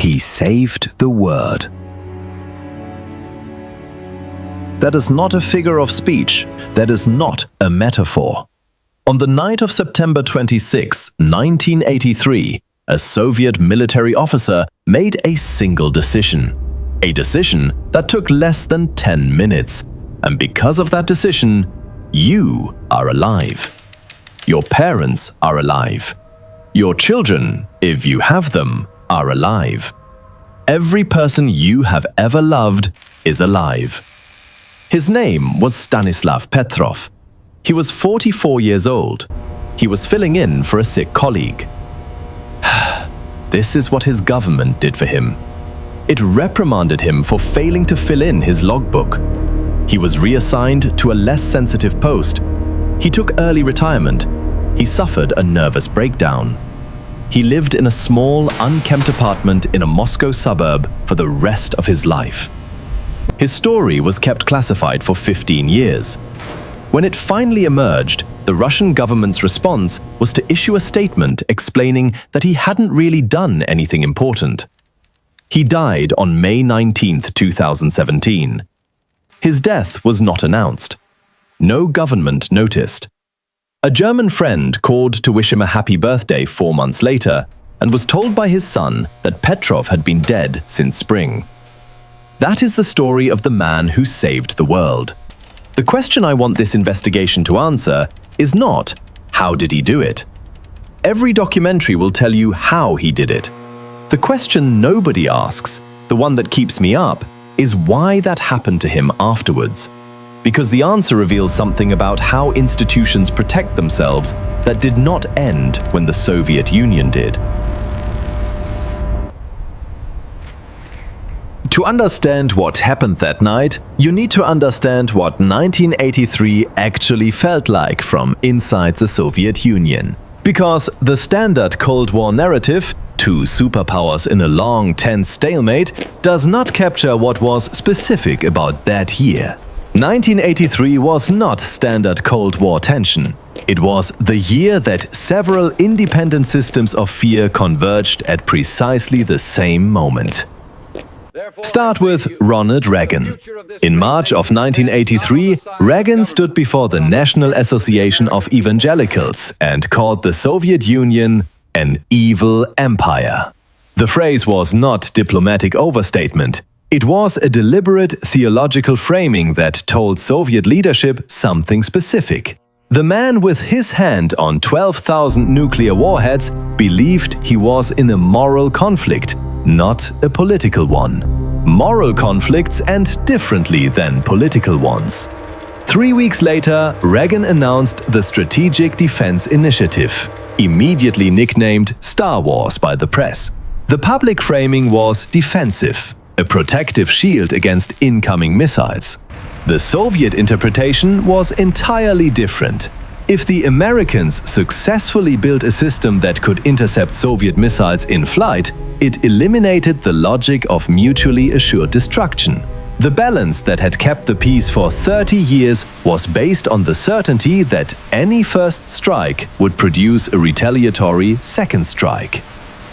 He saved the world. That is not a figure of speech. That is not a metaphor. On the night of September 26, 1983, a Soviet military officer made a single decision. A decision that took less than 10 minutes. And because of that decision, you are alive. Your parents are alive. Your children, if you have them, are alive. Every person you have ever loved is alive. His name was Stanislav Petrov. He was 44 years old. He was filling in for a sick colleague. This is what his government did for him. It reprimanded him for failing to fill in his logbook. He was reassigned to a less sensitive post. He took early retirement. He suffered a nervous breakdown. He lived in a small, unkempt apartment in a Moscow suburb for the rest of his life. His story was kept classified for 15 years. When it finally emerged, the Russian government's response was to issue a statement explaining that he hadn't really done anything important. He died on May 19, 2017. His death was not announced. No government noticed. A German friend called to wish him a happy birthday 4 months later and was told by his son that Petrov had been dead since spring. That is the story of the man who saved the world. The question I want this investigation to answer is not, how did he do it? Every documentary will tell you how he did it. The question nobody asks, the one that keeps me up, is why that happened to him afterwards. Because the answer reveals something about how institutions protect themselves that did not end when the Soviet Union did. To understand what happened that night, you need to understand what 1983 actually felt like from inside the Soviet Union. Because the standard Cold War narrative, two superpowers in a long, tense stalemate, does not capture what was specific about that year. 1983 was not standard Cold War tension. It was the year that several independent systems of fear converged at precisely the same moment. Start with Ronald Reagan. In March of 1983, Reagan stood before the National Association of Evangelicals and called the Soviet Union an evil empire. The phrase was not diplomatic overstatement. It was a deliberate theological framing that told Soviet leadership something specific. The man with his hand on 12,000 nuclear warheads believed he was in a moral conflict, not a political one. Moral conflicts end differently than political ones. 3 weeks later, Reagan announced the Strategic Defense Initiative, immediately nicknamed Star Wars by the press. The public framing was defensive, a protective shield against incoming missiles. The Soviet interpretation was entirely different. If the Americans successfully built a system that could intercept Soviet missiles in flight, it eliminated the logic of mutually assured destruction. The balance that had kept the peace for 30 years was based on the certainty that any first strike would produce a retaliatory second strike.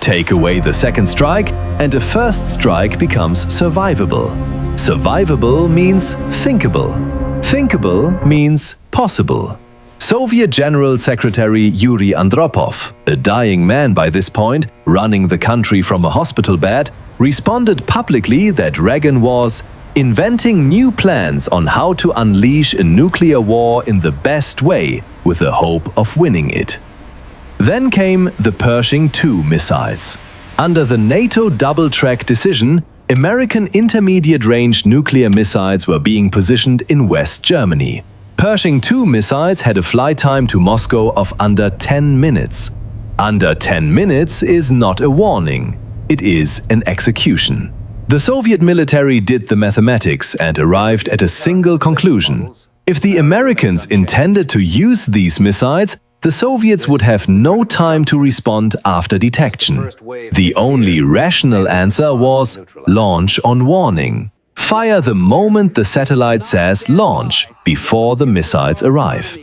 Take away the second strike, and a first strike becomes survivable. Survivable means thinkable. Thinkable means possible. Soviet General Secretary Yuri Andropov, a dying man by this point, running the country from a hospital bed, responded publicly that Reagan was inventing new plans on how to unleash a nuclear war in the best way with the hope of winning it. Then came the Pershing II missiles. Under the NATO double-track decision, American intermediate-range nuclear missiles were being positioned in West Germany. Pershing II missiles had a flight time to Moscow of under 10 minutes. Under 10 minutes is not a warning, it is an execution. The Soviet military did the mathematics and arrived at a single conclusion. If the Americans intended to use these missiles, the Soviets would have no time to respond after detection. The only rational answer was launch on warning. Fire the moment the satellite says launch, before the missiles arrive.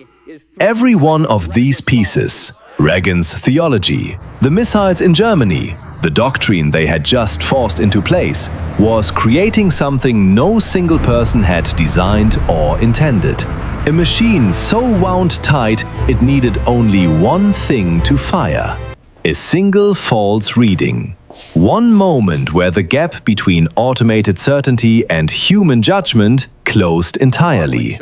Every one of these pieces, Reagan's theology, the missiles in Germany, The doctrine they had just forced into place was creating something no single person had designed or intended. A machine so wound tight it needed only one thing to fire: a single false reading. One moment where the gap between automated certainty and human judgment closed entirely.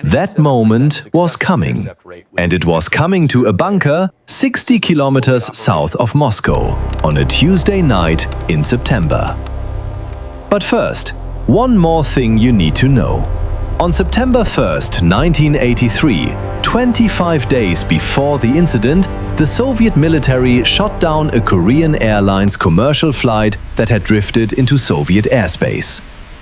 That moment was coming. And it was coming to a bunker 60 kilometers south of Moscow on a Tuesday night in September. But first, one more thing you need to know. On September 1st, 1983, 25 days before the incident, the Soviet military shot down a Korean Airlines commercial flight that had drifted into Soviet airspace.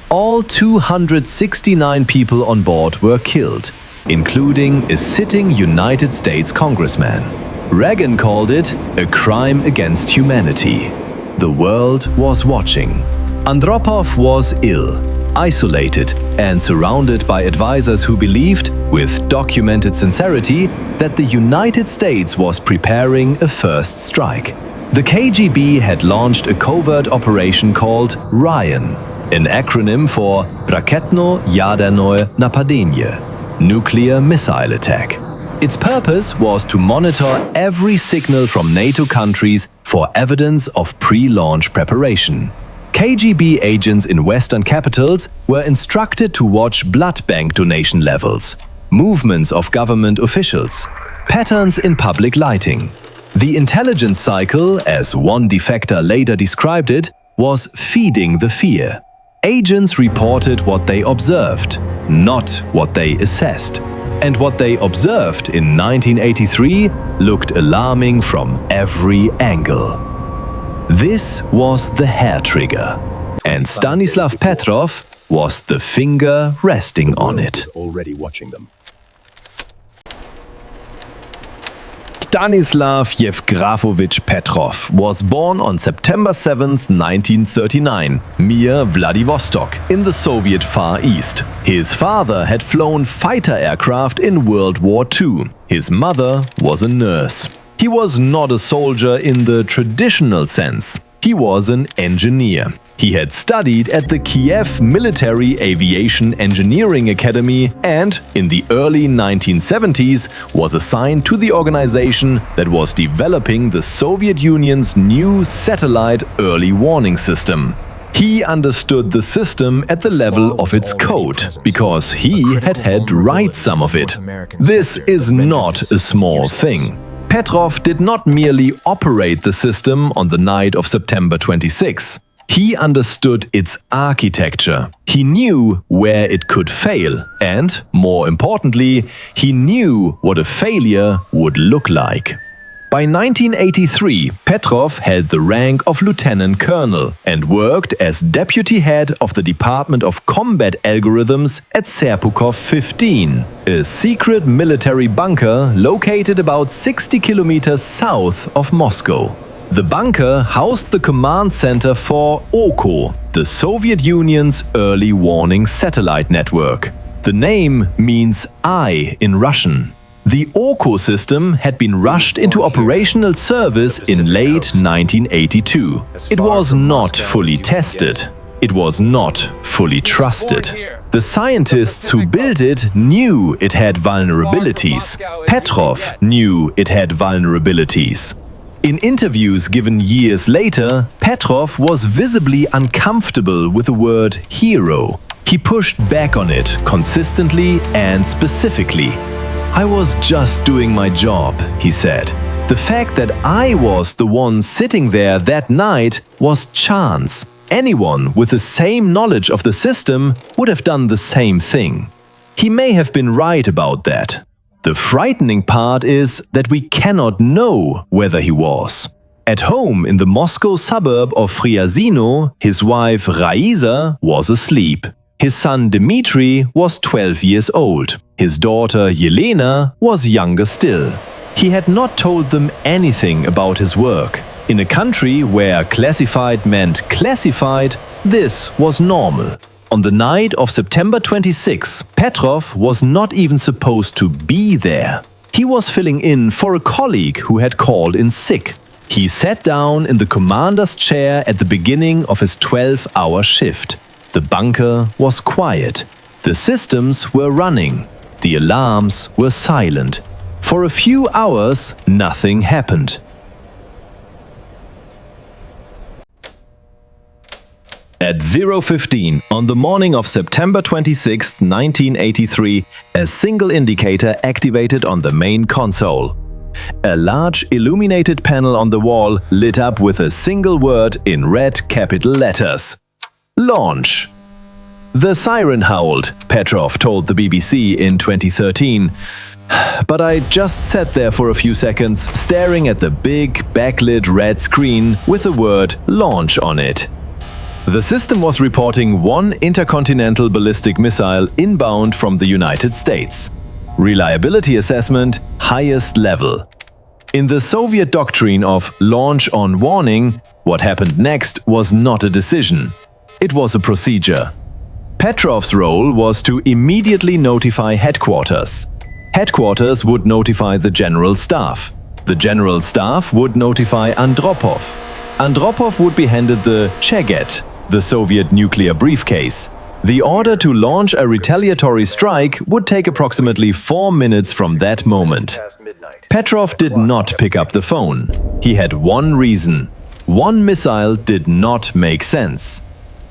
All 269 people on board were killed, including a sitting United States congressman. Reagan called it a crime against humanity. The world was watching. Andropov was ill, isolated, and surrounded by advisors who believed, with documented sincerity, that the United States was preparing a first strike. The KGB had launched a covert operation called Ryan, an acronym for Raketno-Yadernoye Napadenie, nuclear missile attack. Its purpose was to monitor every signal from NATO countries for evidence of pre-launch preparation. KGB agents in Western capitals were instructed to watch blood bank donation levels, movements of government officials, patterns in public lighting. The intelligence cycle, as one defector later described it, was feeding the fear. Agents reported what they observed, not what they assessed. And what they observed in 1983 looked alarming from every angle. This was the hair trigger, and Stanislav Petrov was the finger resting on it. Already watching them. Stanislav Yevgrafovich Petrov was born on September 7, 1939, near Vladivostok, in the Soviet Far East. His father had flown fighter aircraft in World War II. His mother was a nurse. He was not a soldier in the traditional sense. He was an engineer. He had studied at the Kiev Military Aviation Engineering Academy and, in the early 1970s, was assigned to the organization that was developing the Soviet Union's new satellite early warning system. He understood the system at the level of its code, because he had to write some of it. This is not a small thing. Petrov did not merely operate the system on the night of September 26. He understood its architecture. He knew where it could fail, and, more importantly, he knew what a failure would look like. By 1983, Petrov held the rank of lieutenant colonel and worked as deputy head of the Department of Combat Algorithms at Serpukhov 15, a secret military bunker located about 60 kilometers south of Moscow. The bunker housed the command center for OKO, the Soviet Union's early warning satellite network. The name means eye in Russian. The OKO system had been rushed into operational service in late 1982. It was not fully tested. It was not fully trusted. The scientists who built it knew it had vulnerabilities. Petrov knew it had vulnerabilities. In interviews given years later, Petrov was visibly uncomfortable with the word hero. He pushed back on it consistently and specifically. "I was just doing my job," he said. "The fact that I was the one sitting there that night was chance. Anyone with the same knowledge of the system would have done the same thing." He may have been right about that. The frightening part is that we cannot know whether he was. At home in the Moscow suburb of Fryazino, his wife Raisa was asleep. His son Dmitry was 12 years old. His daughter Yelena was younger still. He had not told them anything about his work. In a country where classified meant classified, this was normal. On the night of September 26, Petrov was not even supposed to be there. He was filling in for a colleague who had called in sick. He sat down in the commander's chair at the beginning of his 12-hour shift. The bunker was quiet. The systems were running. The alarms were silent. For a few hours, nothing happened. At 0:15 on the morning of September 26, 1983, a single indicator activated on the main console. A large illuminated panel on the wall lit up with a single word in red capital letters. Launch. The siren howled, Petrov told the BBC in 2013. But I just sat there for a few seconds, staring at the big, backlit red screen with the word launch on it. The system was reporting one intercontinental ballistic missile inbound from the United States. Reliability assessment, highest level. In the Soviet doctrine of launch on warning, what happened next was not a decision. It was a procedure. Petrov's role was to immediately notify headquarters. Headquarters would notify the General Staff. The General Staff would notify Andropov. Andropov would be handed the Cheget, the Soviet nuclear briefcase. The order to launch a retaliatory strike would take approximately 4 minutes from that moment. Petrov did not pick up the phone. He had one reason. One missile did not make sense.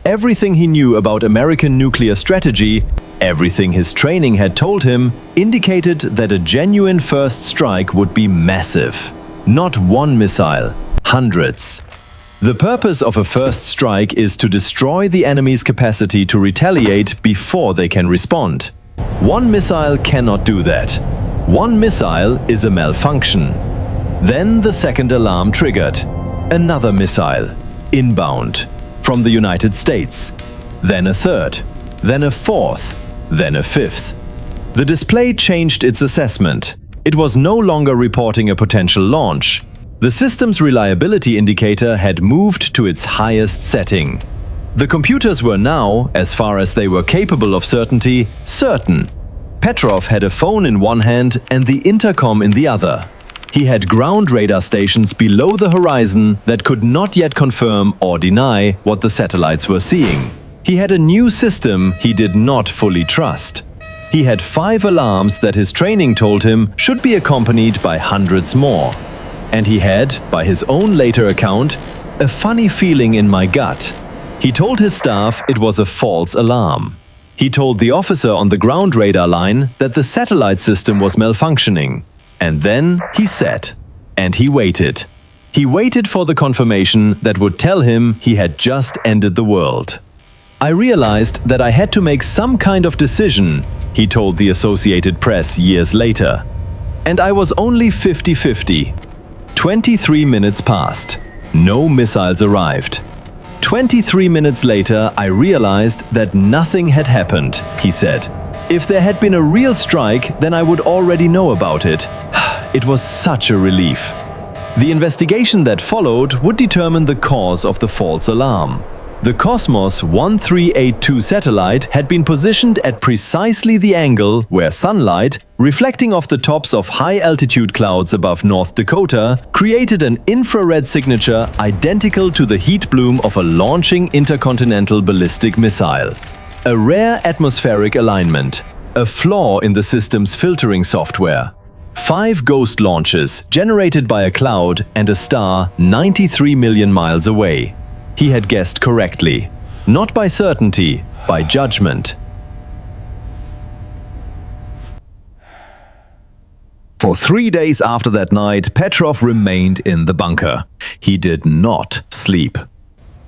Everything he knew about American nuclear strategy, everything his training had told him, indicated that a genuine first strike would be massive. Not one missile, hundreds. The purpose of a first strike is to destroy the enemy's capacity to retaliate before they can respond. One missile cannot do that. One missile is a malfunction. Then the second alarm triggered. Another missile, inbound, from the United States. Then a third, then a fourth, then a fifth. The display changed its assessment. It was no longer reporting a potential launch. The system's reliability indicator had moved to its highest setting. The computers were now, as far as they were capable of certainty, certain. Petrov had a phone in one hand and the intercom in the other. He had ground radar stations below the horizon that could not yet confirm or deny what the satellites were seeing. He had a new system he did not fully trust. He had 5 alarms that his training told him should be accompanied by hundreds more. And he had, by his own later account, a funny feeling in my gut. He told his staff it was a false alarm. He told the officer on the ground radar line that the satellite system was malfunctioning. And then he sat. And he waited. He waited for the confirmation that would tell him he had just ended the world. I realized that I had to make some kind of decision, he told the Associated Press years later. And I was only 50-50. 23 minutes passed. No missiles arrived. 23 minutes later, I realized that nothing had happened, he said. If there had been a real strike, then I would already know about it. It was such a relief. The investigation that followed would determine the cause of the false alarm. The Cosmos 1382 satellite had been positioned at precisely the angle where sunlight, reflecting off the tops of high-altitude clouds above North Dakota, created an infrared signature identical to the heat bloom of a launching intercontinental ballistic missile. A rare atmospheric alignment, a flaw in the system's filtering software. 5 ghost launches generated by a cloud and a star 93 million miles away. He had guessed correctly. Not by certainty, by judgment. For 3 days after that night, Petrov remained in the bunker. He did not sleep.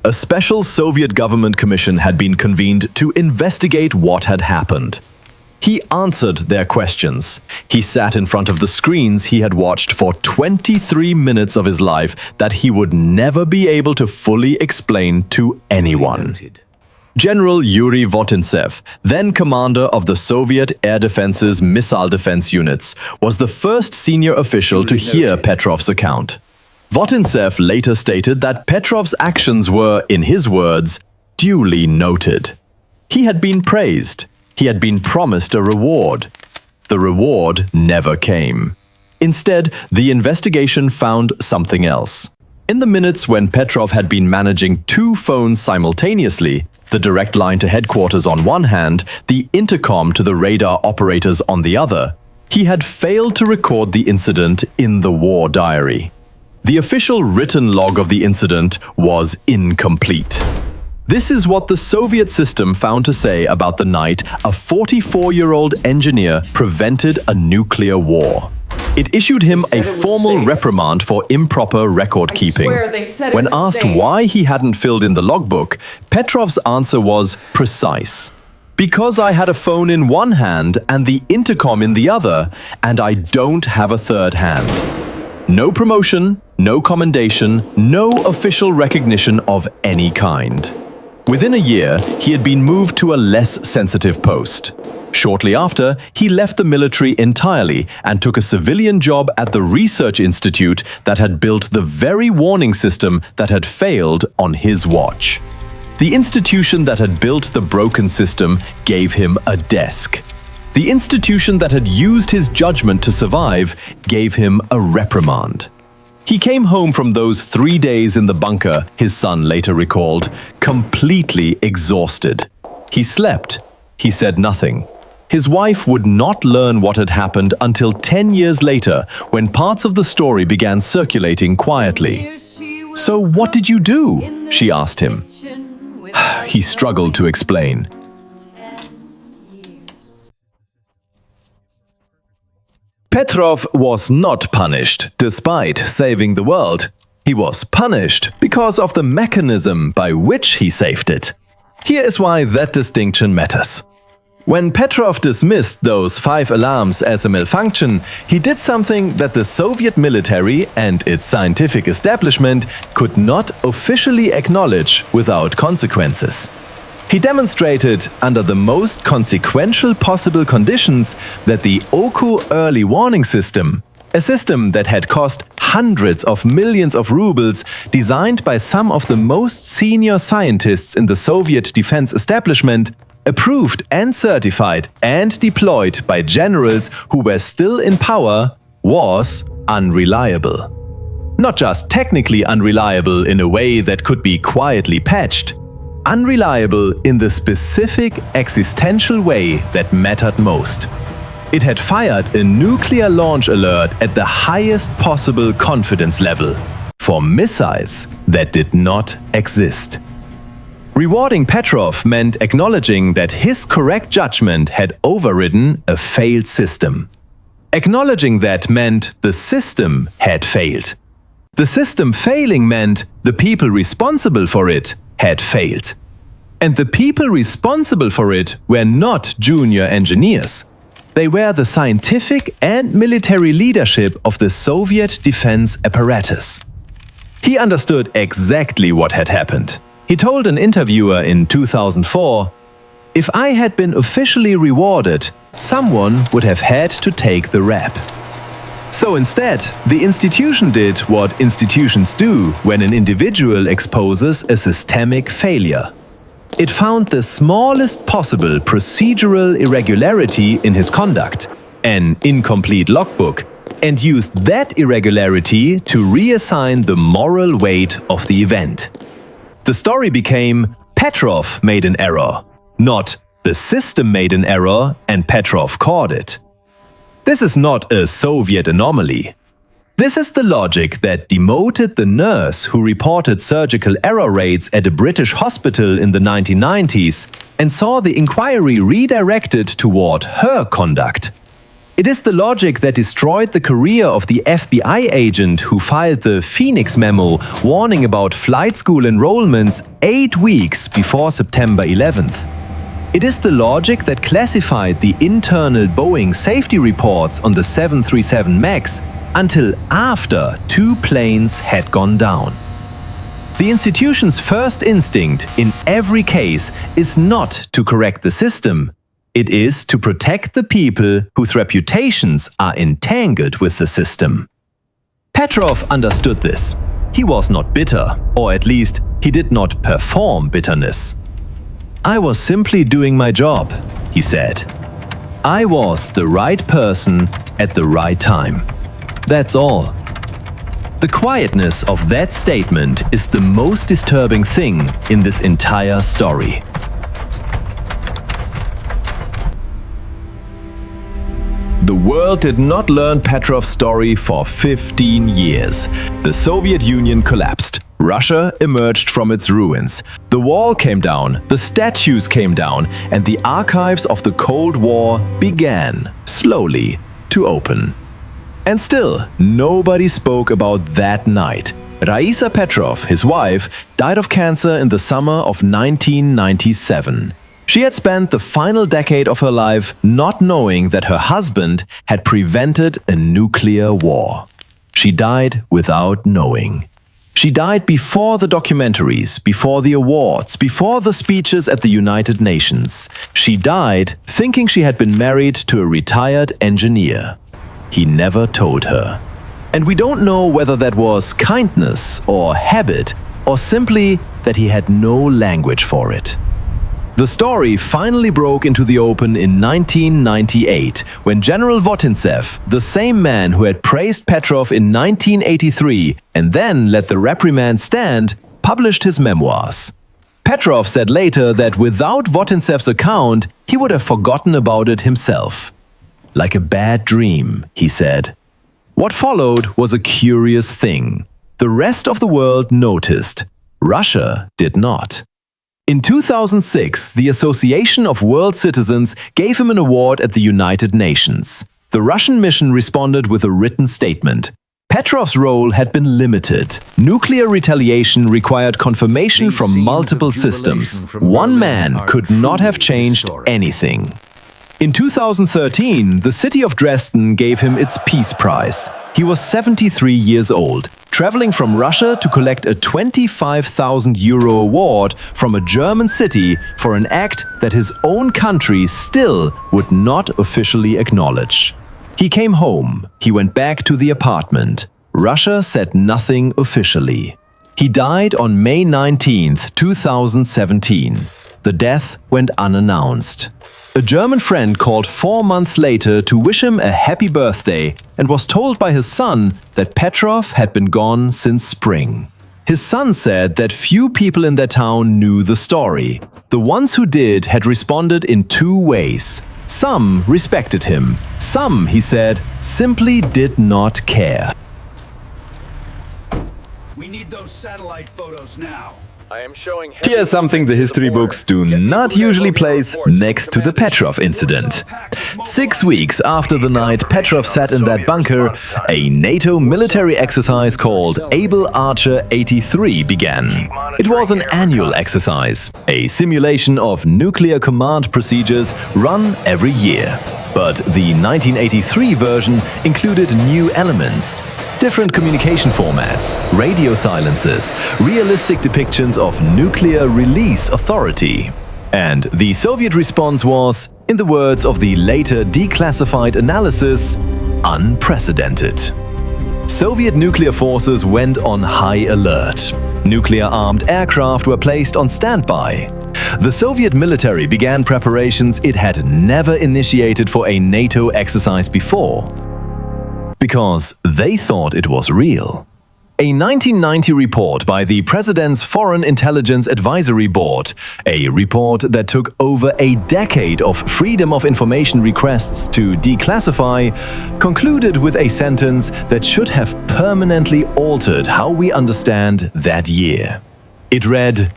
A special Soviet government commission had been convened to investigate what had happened. He answered their questions. He sat in front of the screens he had watched for 23 minutes of his life that he would never be able to fully explain to anyone. General Yuri Votintsev, then commander of the Soviet Air Defense's missile defense units, was the first senior official to hear Petrov's account. Votintsev later stated that Petrov's actions were, in his words, duly noted. He had been praised. He had been promised a reward. The reward never came. Instead, the investigation found something else. In the minutes when Petrov had been managing 2 phones simultaneously, the direct line to headquarters on one hand, the intercom to the radar operators on the other, he had failed to record the incident in the war diary. The official written log of the incident was incomplete. This is what the Soviet system found to say about the night a 44-year-old engineer prevented a nuclear war. It issued him a formal reprimand for improper record keeping. When asked why he hadn't filled in the logbook, Petrov's answer was precise. Because I had a phone in one hand and the intercom in the other, and I don't have a third hand. No promotion, no commendation, no official recognition of any kind. Within a year, he had been moved to a less sensitive post. Shortly after, he left the military entirely and took a civilian job at the research institute that had built the very warning system that had failed on his watch. The institution that had built the broken system gave him a desk. The institution that had used his judgment to survive gave him a reprimand. He came home from those 3 days in the bunker, his son later recalled, completely exhausted. He slept. He said nothing. His wife would not learn what had happened until 10 years later, when parts of the story began circulating quietly. "So what did you do?" she asked him. He struggled to explain. Petrov was not punished despite saving the world. He was punished because of the mechanism by which he saved it. Here is why that distinction matters. When Petrov dismissed those 5 alarms as a malfunction, he did something that the Soviet military and its scientific establishment could not officially acknowledge without consequences. He demonstrated, under the most consequential possible conditions, that the OKU early warning system, a system that had cost hundreds of millions of rubles, designed by some of the most senior scientists in the Soviet defense establishment, approved and certified and deployed by generals who were still in power, was unreliable. Not just technically unreliable in a way that could be quietly patched, unreliable in the specific existential way that mattered most. It had fired a nuclear launch alert at the highest possible confidence level for missiles that did not exist. Rewarding Petrov meant acknowledging that his correct judgment had overridden a failed system. Acknowledging that meant the system had failed. The system failing meant the people responsible for it had failed. And the people responsible for it were not junior engineers. They were the scientific and military leadership of the Soviet defense apparatus. He understood exactly what had happened. He told an interviewer in 2004, "If I had been officially rewarded, someone would have had to take the rap." So instead, the institution did what institutions do when an individual exposes a systemic failure. It found the smallest possible procedural irregularity in his conduct, an incomplete logbook, and used that irregularity to reassign the moral weight of the event. The story became Petrov made an error, not the system made an error and Petrov caught it. This is not a Soviet anomaly. This is the logic that demoted the nurse who reported surgical error rates at a British hospital in the 1990s and saw the inquiry redirected toward her conduct. It is the logic that destroyed the career of the FBI agent who filed the Phoenix memo warning about flight school enrollments 8 weeks before September 11th. It is the logic that classified the internal Boeing safety reports on the 737 MAX until after 2 planes had gone down. The institution's first instinct in every case is not to correct the system. It is to protect the people whose reputations are entangled with the system. Petrov understood this. He was not bitter, or at least he did not perform bitterness. "I was simply doing my job," he said. "I was the right person at the right time. That's all." The quietness of that statement is the most disturbing thing in this entire story. The world did not learn Petrov's story for 15 years. The Soviet Union collapsed. Russia emerged from its ruins. The wall came down, the statues came down, and the archives of the Cold War began, slowly, to open. And still, nobody spoke about that night. Raisa Petrov, his wife, died of cancer in the summer of 1997. She had spent the final decade of her life not knowing that her husband had prevented a nuclear war. She died without knowing. She died before the documentaries, before the awards, before the speeches at the United Nations. She died thinking she had been married to a retired engineer. He never told her. And we don't know whether that was kindness or habit, or simply that he had no language for it. The story finally broke into the open in 1998, when General Votintsev, the same man who had praised Petrov in 1983 and then let the reprimand stand, published his memoirs. Petrov said later that without Votintsev's account, he would have forgotten about it himself. Like a bad dream, he said. What followed was a curious thing. The rest of the world noticed. Russia did not. In 2006, the Association of World Citizens gave him an award at the United Nations. The Russian mission responded with a written statement. Petrov's role had been limited. Nuclear retaliation required confirmation from multiple systems. One man could not have changed anything. In 2013, the city of Dresden gave him its Peace Prize. He was 73 years old, traveling from Russia to collect a 25,000 euro award from a German city for an act that his own country still would not officially acknowledge. He came home. He went back to the apartment. Russia said nothing officially. He died on May 19, 2017. The death went unannounced. A German friend called 4 months later to wish him a happy birthday and was told by his son that Petrov had been gone since spring. His son said that few people in their town knew the story. The ones who did had responded in two ways. Some respected him. Some, he said, simply did not care. We need those satellite photos now. Here's something the history books do not usually place next to the Petrov incident. 6 weeks after the night Petrov sat in that bunker, a NATO military exercise called Able Archer 83 began. It was an annual exercise, a simulation of nuclear command procedures run every year. But the 1983 version included new elements. Different communication formats, radio silences, realistic depictions of nuclear release authority. And the Soviet response was, in the words of the later declassified analysis, unprecedented. Soviet nuclear forces went on high alert. Nuclear-armed aircraft were placed on standby. The Soviet military began preparations it had never initiated for a NATO exercise before. Because they thought it was real. A 1990 report by the President's Foreign Intelligence Advisory Board, a report that took over a decade of Freedom of Information requests to declassify, concluded with a sentence that should have permanently altered how we understand that year. It read,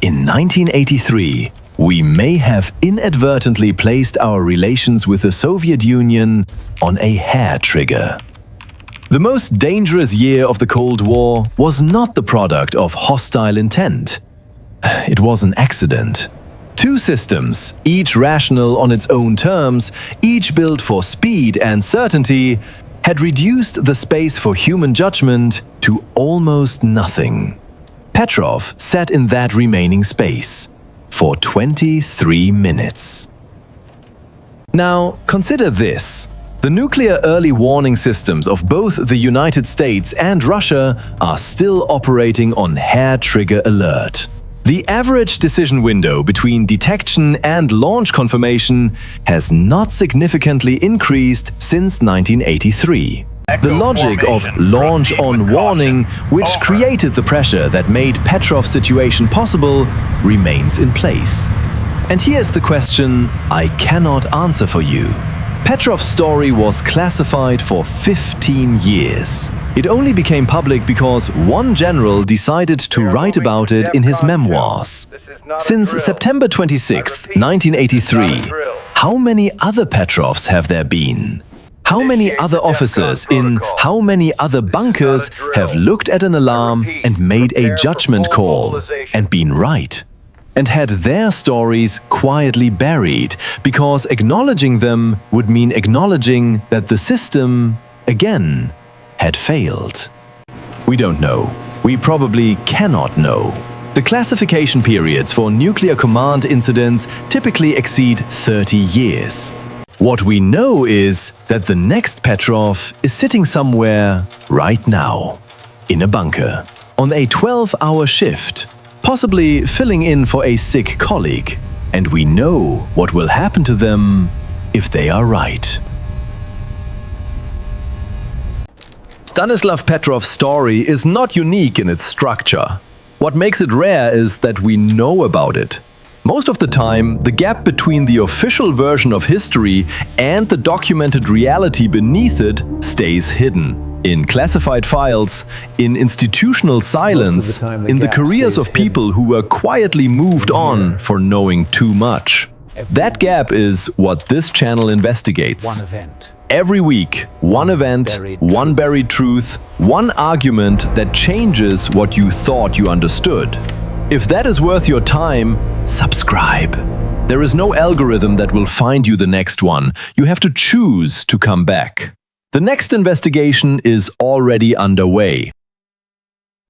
"In 1983, we may have inadvertently placed our relations with the Soviet Union on a hair trigger." The most dangerous year of the Cold War was not the product of hostile intent. It was an accident. Two systems, each rational on its own terms, each built for speed and certainty, had reduced the space for human judgment to almost nothing. Petrov sat in that remaining space for 23 minutes. Now, consider this. The nuclear early warning systems of both the United States and Russia are still operating on hair trigger alert. The average decision window between detection and launch confirmation has not significantly increased since 1983. The logic of launch on warning, which created the pressure that made Petrov's situation possible, remains in place. And here's the question I cannot answer for you. Petrov's story was classified for 15 years. It only became public because one general decided to write about it in his memoirs. Since September 26, 1983, how many other Petrovs have there been? How many other officers in how many other bunkers have looked at an alarm and made a judgment call and been right? And had their stories quietly buried, because acknowledging them would mean acknowledging that the system, again, had failed. We don't know. We probably cannot know. The classification periods for nuclear command incidents typically exceed 30 years. What we know is that the next Petrov is sitting somewhere right now, in a bunker, on a 12-hour shift, possibly filling in for a sick colleague, and we know what will happen to them if they are right. Stanislav Petrov's story is not unique in its structure. What makes it rare is that we know about it. Most of the time, the gap between the official version of history and the documented reality beneath it stays hidden. In classified files, in institutional silence, in the careers of people who were quietly moved on for knowing too much. That gap is what this channel investigates. One event. Every week, one event, one buried truth, one argument that changes what you thought you understood. If that is worth your time, subscribe. There is no algorithm that will find you the next one. You have to choose to come back. The next investigation is already underway.